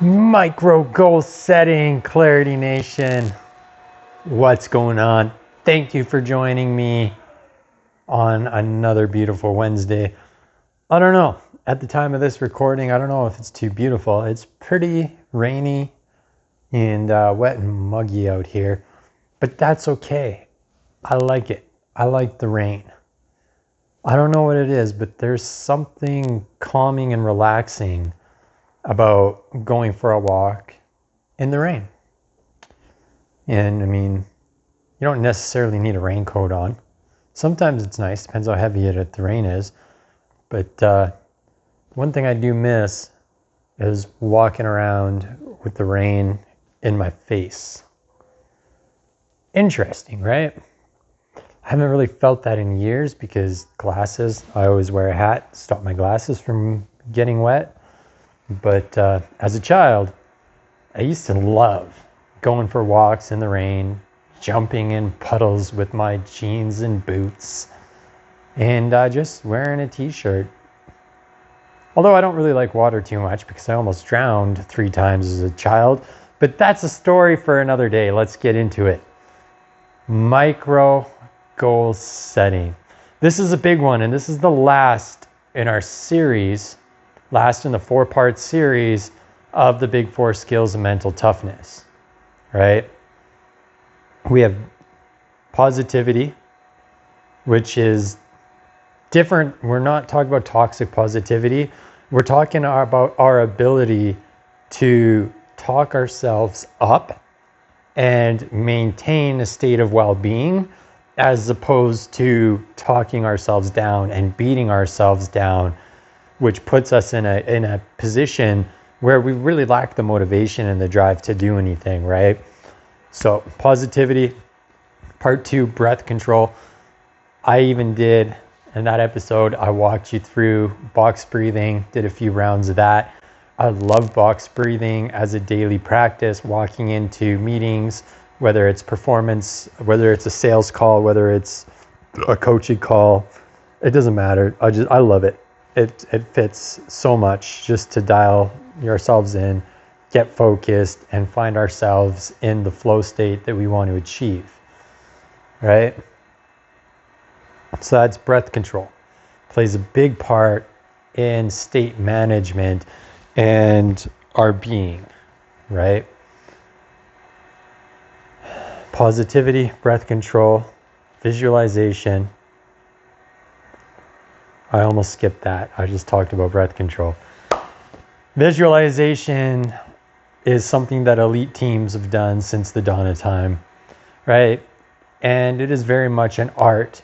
Micro goal setting, Clarity Nation. What's going on? Thank you for joining me on another beautiful Wednesday. I don't know, at the time of this recording, I don't know if it's too beautiful. It's pretty rainy and wet and muggy out here, but that's okay. I like it. I like the rain. I don't know what it is, but there's something calming and relaxing about going for a walk in the rain. And I mean, you don't necessarily need a raincoat on. Sometimes it's nice, depends how heavy the rain is. But one thing I do miss is walking around with the rain in my face. Interesting, right? I haven't really felt that in years because glasses, I always wear a hat, stop my glasses from getting wet. But as a child, I used to love going for walks in the rain, jumping in puddles with my jeans and boots, and just wearing a t-shirt. Although I don't really like water too much because I almost drowned 3 times as a child. But that's a story for another day. Let's get into it. Micro goal setting. This is a big one, and this is the last in our series, last in the 4-part series of the big 4 skills of mental toughness, right? We have positivity, which is different. We're not talking about toxic positivity. We're talking about our ability to talk ourselves up and maintain a state of well-being, as opposed to talking ourselves down and beating ourselves down, which puts us in a position where we really lack the motivation and the drive to do anything, right? So positivity, part 2, breath control. I even did, in that episode, I walked you through box breathing, did a few rounds of that. I love box breathing as a daily practice, walking into meetings, whether it's performance, whether it's a sales call, whether it's a coaching call, it doesn't matter. I love it. It fits so much just to dial ourselves in, get focused, and find ourselves in the flow state that we want to achieve, right? So that's breath control. Plays a big part in state management and our being, right? Positivity, breath control, visualization. I almost skipped that. I just talked about breath control. Visualization is something that elite teams have done since the dawn of time, right? And it is very much an art.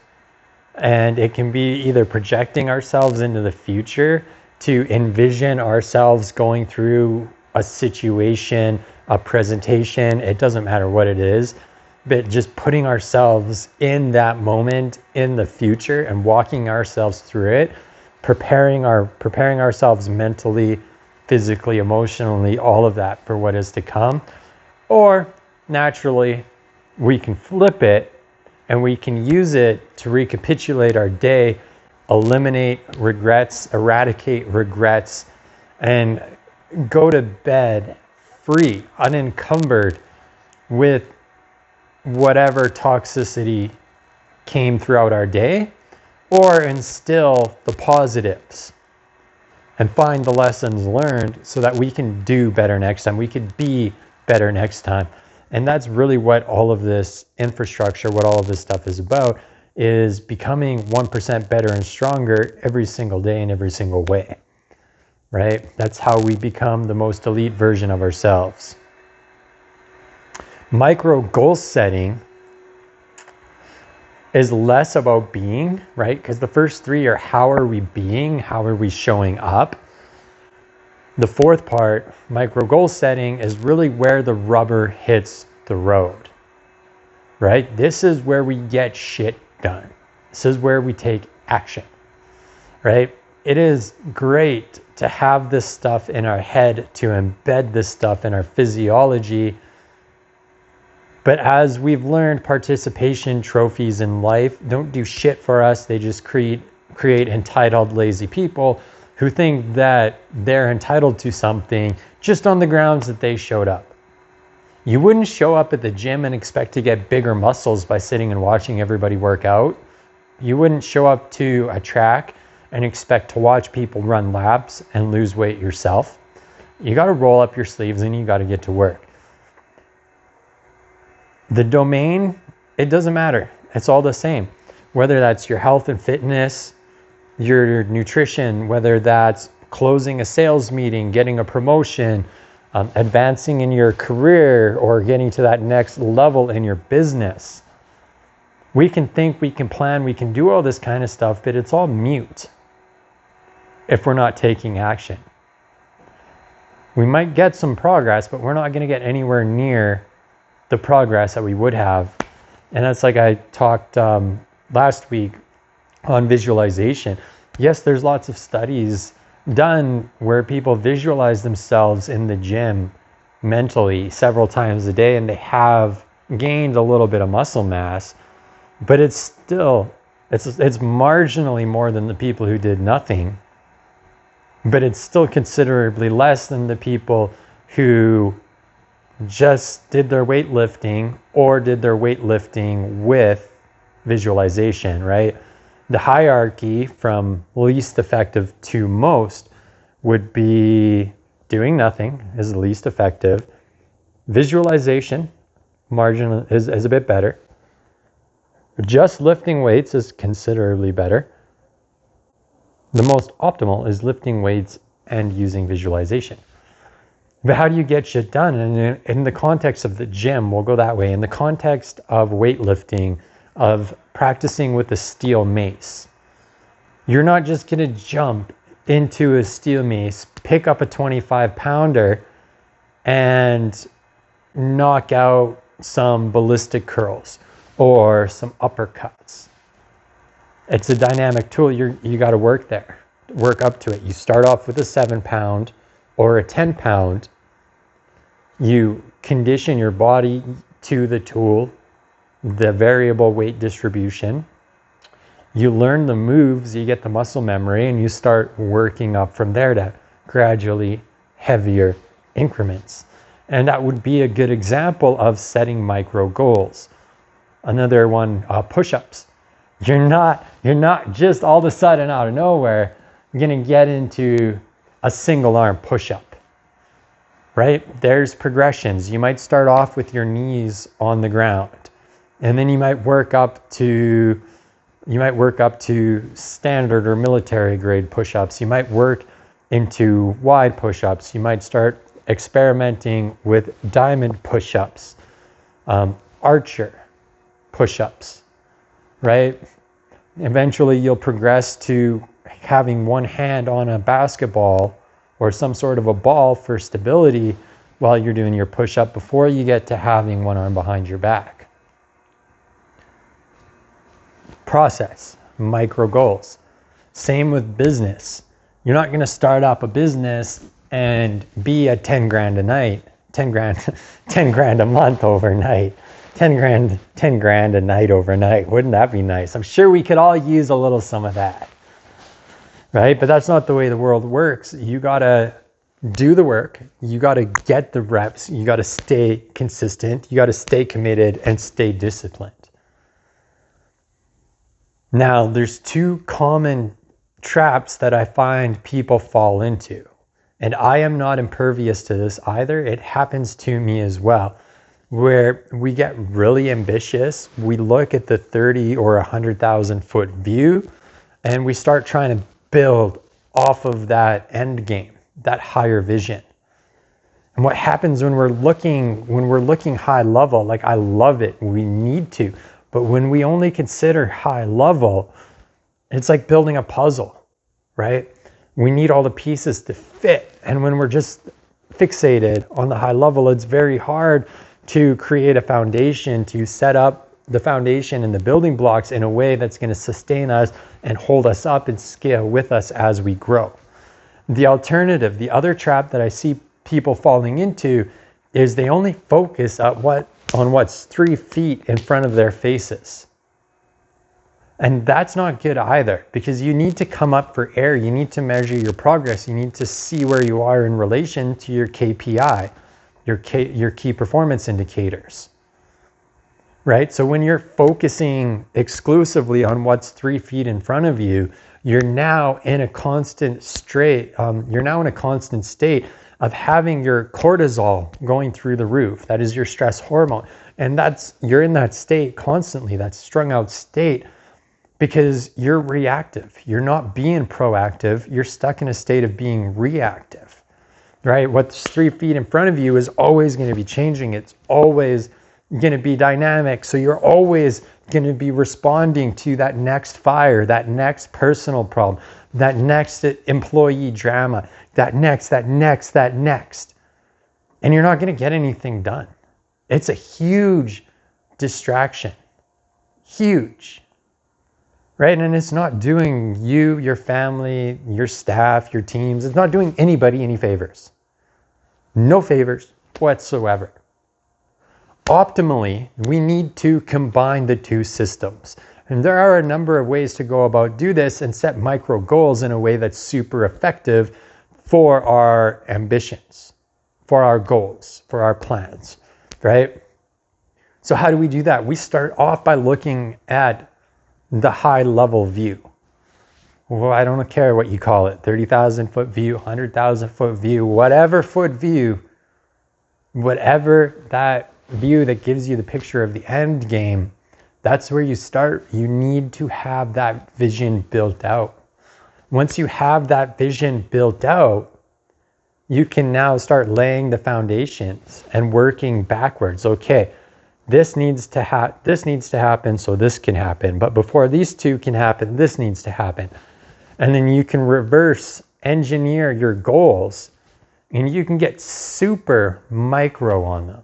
And it can be either projecting ourselves into the future to envision ourselves going through a situation, a presentation, it doesn't matter what it is, but just putting ourselves in that moment in the future and walking ourselves through it, preparing ourselves mentally, physically, emotionally, all of that for what is to come. Or naturally, we can flip it and we can use it to recapitulate our day, eliminate regrets, eradicate regrets, and go to bed free, unencumbered with whatever toxicity came throughout our day, or instill the positives and find the lessons learned so that we can do better next time. We could be better next time. And that's really what all of this infrastructure, what all of this stuff is about, is becoming 1% better and stronger every single day in every single way, right? That's how we become the most elite version of ourselves. Micro goal setting is less about being, right? Because the first 3 are how are we being? How are we showing up? The 4th part, micro goal setting, is really where the rubber hits the road, right? This is where we get shit done. This is where we take action, right? It is great to have this stuff in our head, to embed this stuff in our physiology. But as we've learned, participation trophies in life don't do shit for us. They just create entitled, lazy people who think that they're entitled to something just on the grounds that they showed up. You wouldn't show up at the gym and expect to get bigger muscles by sitting and watching everybody work out. You wouldn't show up to a track and expect to watch people run laps and lose weight yourself. You got to roll up your sleeves and you got to get to work. The domain, it doesn't matter. It's all the same. Whether that's your health and fitness, your nutrition, whether that's closing a sales meeting, getting a promotion, advancing in your career, or getting to that next level in your business. We can think, we can plan, we can do all this kind of stuff, but it's all mute if we're not taking action. We might get some progress, but we're not going to get anywhere near the progress that we would have. And that's like I talked last week on visualization. Yes, there's lots of studies done where people visualize themselves in the gym mentally several times a day, and they have gained a little bit of muscle mass, but it's still, it's marginally more than the people who did nothing, but it's still considerably less than the people who just did their weightlifting or did their weightlifting with visualization, right? The hierarchy from least effective to most would be doing nothing is the least effective. Visualization, margin is a bit better. Just lifting weights is considerably better. The most optimal is lifting weights and using visualization. But how do you get shit done? And in the context of the gym, we'll go that way. In the context of weightlifting, of practicing with a steel mace, you're not just going to jump into a steel mace, pick up a 25-pounder, and knock out some ballistic curls or some uppercuts. It's a dynamic tool. You got to work there, work up to it. You start off with a 7-pound or a 10-pound. You condition your body to the tool, the variable weight distribution. You learn the moves, you get the muscle memory, and you start working up from there to gradually heavier increments. And that would be a good example of setting micro goals. Another one, push-ups. You're not just all of a sudden out of nowhere going to get into a single arm push-up, right? There's progressions. You might start off with your knees on the ground, and then you might work up to standard or military grade push-ups. You might work into wide push-ups. You might start experimenting with diamond push-ups, archer push-ups, right? Eventually you'll progress to having one hand on a basketball or some sort of a ball for stability while you're doing your push-up before you get to having one arm behind your back. Process, micro goals. Same with business. You're not going to start up a business and be at 10 grand a night, 10 grand a month overnight, 10 grand a night overnight. Wouldn't that be nice? I'm sure we could all use a little some of that, right? But that's not the way the world works. You got to do the work. You got to get the reps. You got to stay consistent. You got to stay committed and stay disciplined. Now, there's two common traps that I find people fall into. And I am not impervious to this either. It happens to me as well, where we get really ambitious. We look at the 30 or 100,000 foot view, and we start trying to build off of that end game, that higher vision. And what happens when we're looking high level, like I love it, we need to, but when we only consider high level, it's like building a puzzle, right? We need all the pieces to fit. And when we're just fixated on the high level, it's very hard to create a foundation, to set up the foundation and the building blocks in a way that's going to sustain us and hold us up and scale with us as we grow. The alternative, the other trap that I see people falling into is they only focus on what's 3 feet in front of their faces. And that's not good either, because you need to come up for air. You need to measure your progress. You need to see where you are in relation to your KPI, your key performance indicators, right? So when you're focusing exclusively on what's 3 feet in front of you, you're now in a constant state of having your cortisol going through the roof. That is your stress hormone. And you're in that state constantly, that strung out state, because you're reactive. You're not being proactive. You're stuck in a state of being reactive, right? What's 3 feet in front of you is always going to be changing. It's always going to be dynamic. So you're always going to be responding to that next fire, that next personal problem, that next employee drama, that next. And you're not going to get anything done. It's a huge distraction. Huge. Right? And it's not doing you, your family, your staff, your teams, it's not doing anybody any favors. No favors whatsoever. Optimally, we need to combine the two systems. And there are a number of ways to go about do this and set micro goals in a way that's super effective for our ambitions, for our goals, for our plans, right? So how do we do that? We start off by looking at the high level view. Well, I don't care what you call it, 30,000 foot view, 100,000 foot view, whatever foot view, whatever that view that gives you the picture of the end game, that's where you start. You need to have that vision built out. Once you have that vision built out, you can now start laying the foundations and working backwards. Okay, this needs to happen so this can happen. But before these two can happen, this needs to happen. And then you can reverse engineer your goals and you can get super micro on them.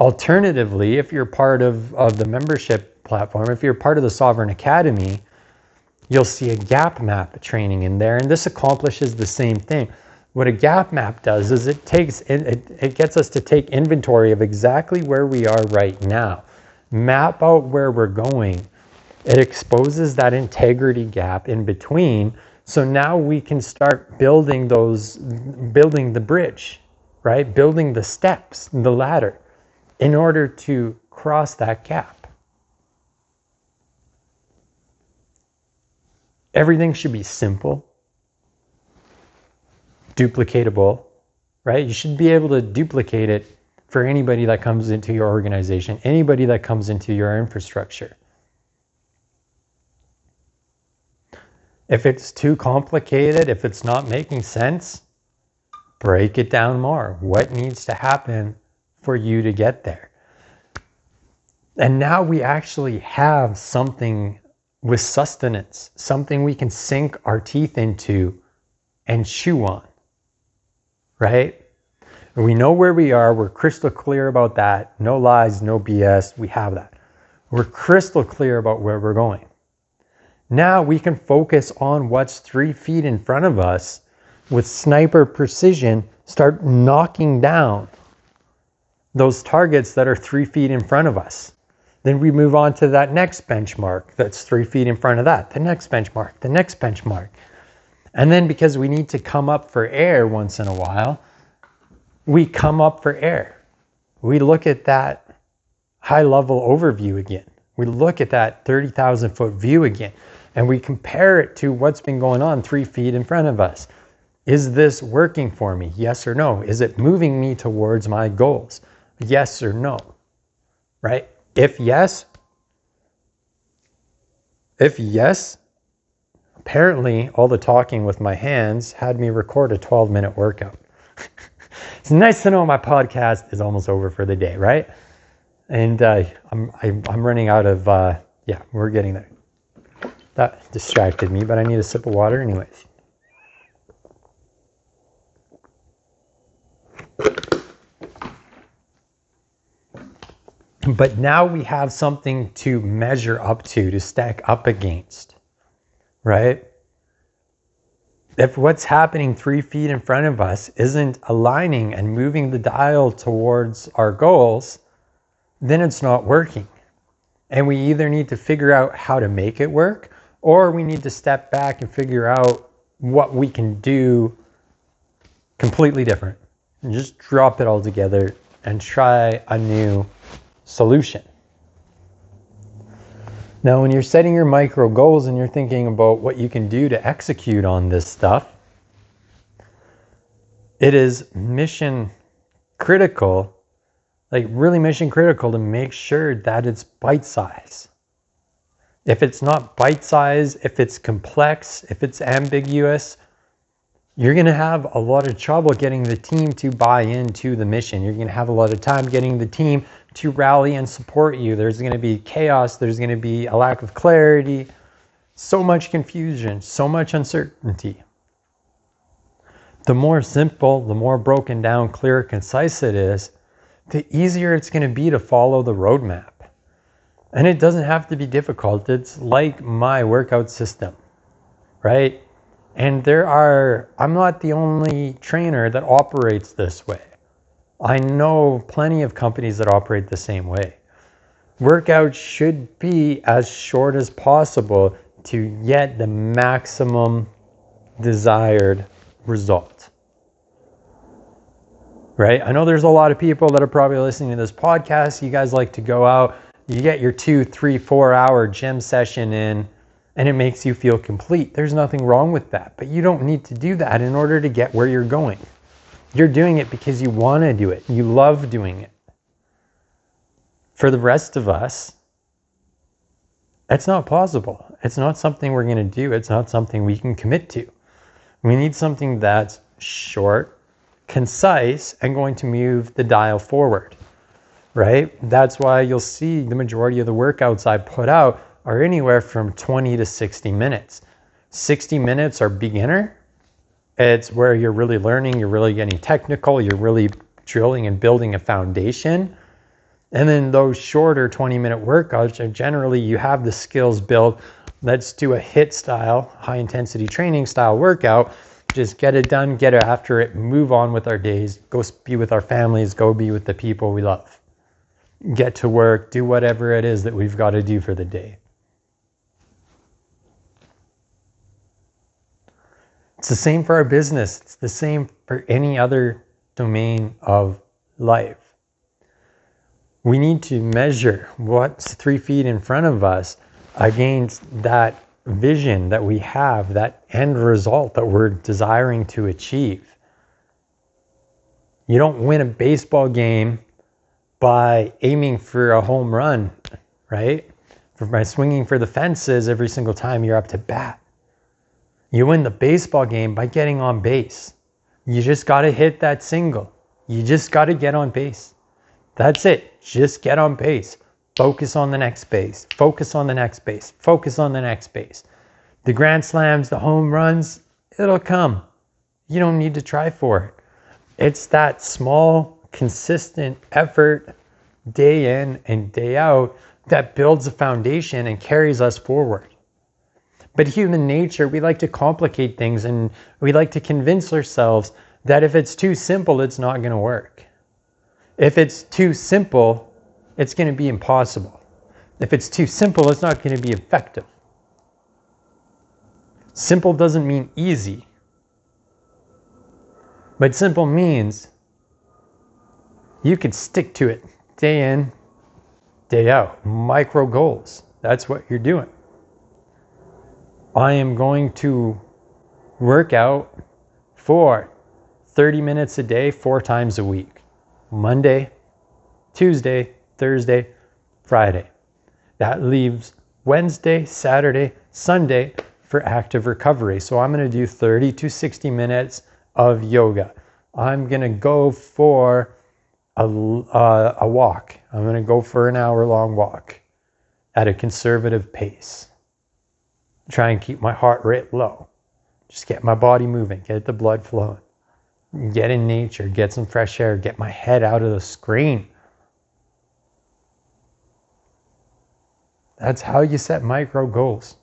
Alternatively, if you're part of the membership platform, if you're part of the Sovereign Academy, you'll see a gap map training in there. And this accomplishes the same thing. What a gap map does is it gets us to take inventory of exactly where we are right now, map out where we're going. It exposes that integrity gap in between. So now we can start building the bridge, right? Building the steps, the ladder, in order to cross that gap. Everything should be simple, duplicatable, right? You should be able to duplicate it for anybody that comes into your organization, anybody that comes into your infrastructure. If it's too complicated, if it's not making sense, break it down more. What needs to happen for you to get there? And now we actually have something with sustenance, something we can sink our teeth into and chew on, right? We know where we are. We're crystal clear about that. No lies, no BS. We have that. We're crystal clear about where we're going. Now we can focus on what's 3 feet in front of us with sniper precision, start knocking down those targets that are 3 feet in front of us. Then we move on to that next benchmark that's 3 feet in front of that, the next benchmark, the next benchmark. And then because we need to come up for air once in a while, we come up for air. We look at that high level overview again. We look at that 30,000 foot view again, and we compare it to what's been going on 3 feet in front of us. Is this working for me? Yes or no? Is it moving me towards my goals? Yes or no? Right? If yes, apparently all the talking with my hands had me record a 12-minute workout. It's nice to know my podcast is almost over for the day, right? And I'm running out of, we're getting there. That distracted me, but I need a sip of water anyways. But now we have something to measure up to stack up against, right? If what's happening 3 feet in front of us isn't aligning and moving the dial towards our goals, then it's not working. And we either need to figure out how to make it work, or we need to step back and figure out what we can do completely different. And just drop it all together and try a new solution. Now, when you're setting your micro goals and you're thinking about what you can do to execute on this stuff, it is mission critical, like really mission critical, to make sure that it's bite size. If it's not bite size, if it's complex, if it's ambiguous, you're going to have a lot of trouble getting the team to buy into the mission. You're going to have a lot of time getting the team to rally and support you. There's going to be chaos. There's going to be a lack of clarity, so much confusion, so much uncertainty. The more simple, the more broken down, clear, concise it is, the easier it's going to be to follow the roadmap. And it doesn't have to be difficult. It's like my workout system, right? And I'm not the only trainer that operates this way. I know plenty of companies that operate the same way. Workouts should be as short as possible to get the maximum desired result. Right? I know there's a lot of people that are probably listening to this podcast. You guys like to go out, you get your 2, 3, 4 hour gym session in, and it makes you feel complete. There's nothing wrong with that, but you don't need to do that in order to get where you're going. You're doing it because you want to do it. You love doing it. For the rest of us, it's not possible. It's not something we're going to do. It's not something we can commit to. We need something that's short, concise, and going to move the dial forward, right? That's why you'll see the majority of the workouts I put out are anywhere from 20 to 60 minutes. 60 minutes are beginner. It's where you're really learning, you're really getting technical, you're really drilling and building a foundation. And then those shorter 20-minute workouts are generally, you have the skills built. Let's do a HIIT style, high intensity training style workout. Just get it done, get after it, move on with our days, go be with our families, go be with the people we love. Get to work, do whatever it is that we've got to do for the day. It's the same for our business. It's the same for any other domain of life. We need to measure what's 3 feet in front of us against that vision that we have, that end result that we're desiring to achieve. You don't win a baseball game by aiming for a home run, right? By swinging for the fences every single time you're up to bat. You win the baseball game by getting on base. You just got to hit that single. You just got to get on base. That's it. Just get on base. Focus on the next base. Focus on the next base. Focus on the next base. The grand slams, the home runs, it'll come. You don't need to try for it. It's that small, consistent effort day in and day out that builds a foundation and carries us forward. But human nature, we like to complicate things, and we like to convince ourselves that if it's too simple, it's not going to work. If it's too simple, it's going to be impossible. If it's too simple, it's not going to be effective. Simple doesn't mean easy. But simple means you can stick to it day in, day out. Micro goals. That's what you're doing. I am going to work out for 30 minutes a day, 4 times a week. Monday, Tuesday, Thursday, Friday. That leaves Wednesday, Saturday, Sunday for active recovery. So I'm going to do 30 to 60 minutes of yoga. I'm going to go for a walk. I'm going to go for an hour-long walk at a conservative pace. Try and keep my heart rate low. Just get my body moving, get the blood flowing. Get in nature, get some fresh air, get my head out of the screen. That's how you set micro goals.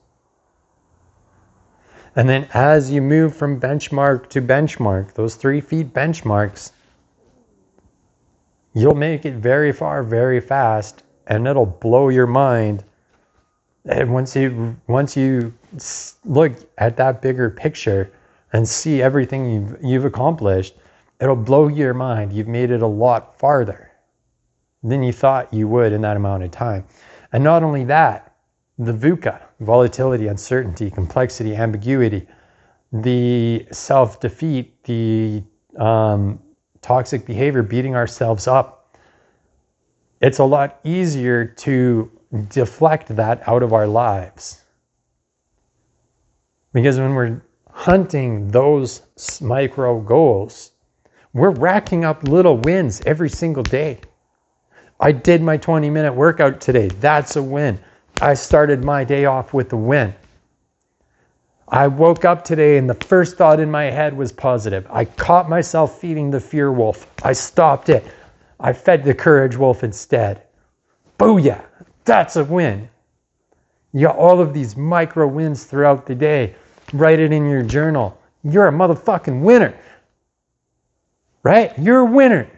And then as you move from benchmark to benchmark, those 3 feet benchmarks, you'll make it very far, very fast and it'll blow your mind. And once you look at that bigger picture and see everything you've accomplished, it'll blow your mind. You've made it a lot farther than you thought you would in that amount of time. And not only that, the VUCA, volatility, uncertainty, complexity, ambiguity, the self-defeat, the toxic behavior, beating ourselves up, it's a lot easier to deflect that out of our lives. Because when we're hunting those micro goals, we're racking up little wins every single day. I did my 20-minute workout today. That's a win. I started my day off with a win. I woke up today and the first thought in my head was positive. I caught myself feeding the fear wolf. I stopped it. I fed the courage wolf instead. Booyah! That's a win. You got all of these micro wins throughout the day. Write it in your journal. You're a motherfucking winner. Right? You're a winner.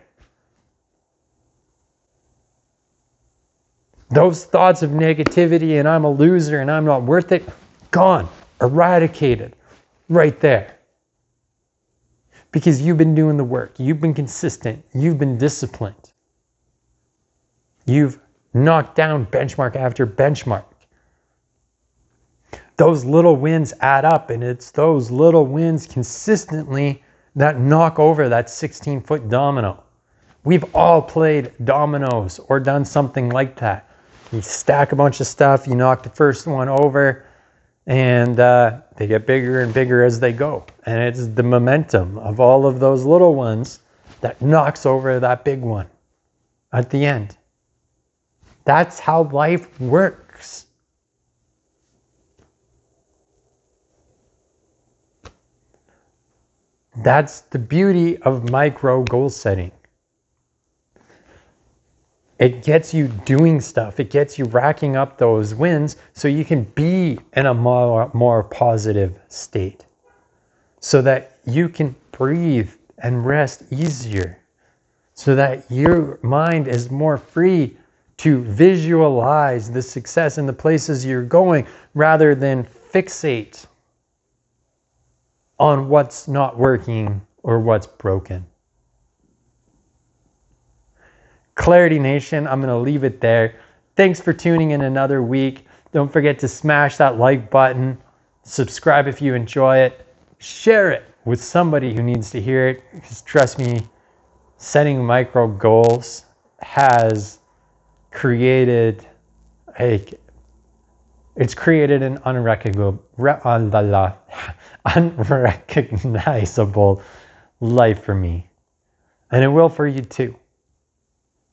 Those thoughts of negativity and I'm a loser and I'm not worth it, gone. Eradicated. Right there. Because you've been doing the work. You've been consistent. You've been disciplined. You've knocked down benchmark after benchmark. Those little wins add up, and it's those little wins consistently that knock over that 16-foot domino. We've all played dominoes or done something like that. You stack a bunch of stuff, you knock the first one over, and they get bigger and bigger as they go. And it's the momentum of all of those little ones that knocks over that big one at the end. That's how life works. That's the beauty of micro goal setting. It gets you doing stuff. It gets you racking up those wins so you can be in a more positive state. So that you can breathe and rest easier. So that your mind is more free to visualize the success in the places you're going rather than fixate on what's not working or what's broken. Clarity Nation, I'm going to leave it there. Thanks for tuning in another week. Don't forget to smash that like button. Subscribe if you enjoy it. Share it with somebody who needs to hear it. Because trust me, setting micro goals has created it's created an unrecognizable life for me. And it will for you too.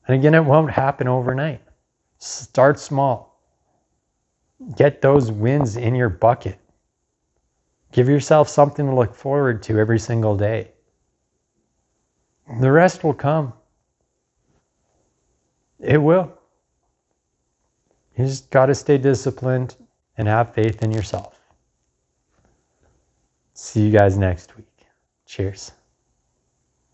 And again, it won't happen overnight. Start small. Get those wins in your bucket. Give yourself something to look forward to every single day. The rest will come. It will. You just got to stay disciplined and have faith in yourself. See you guys next week. Cheers.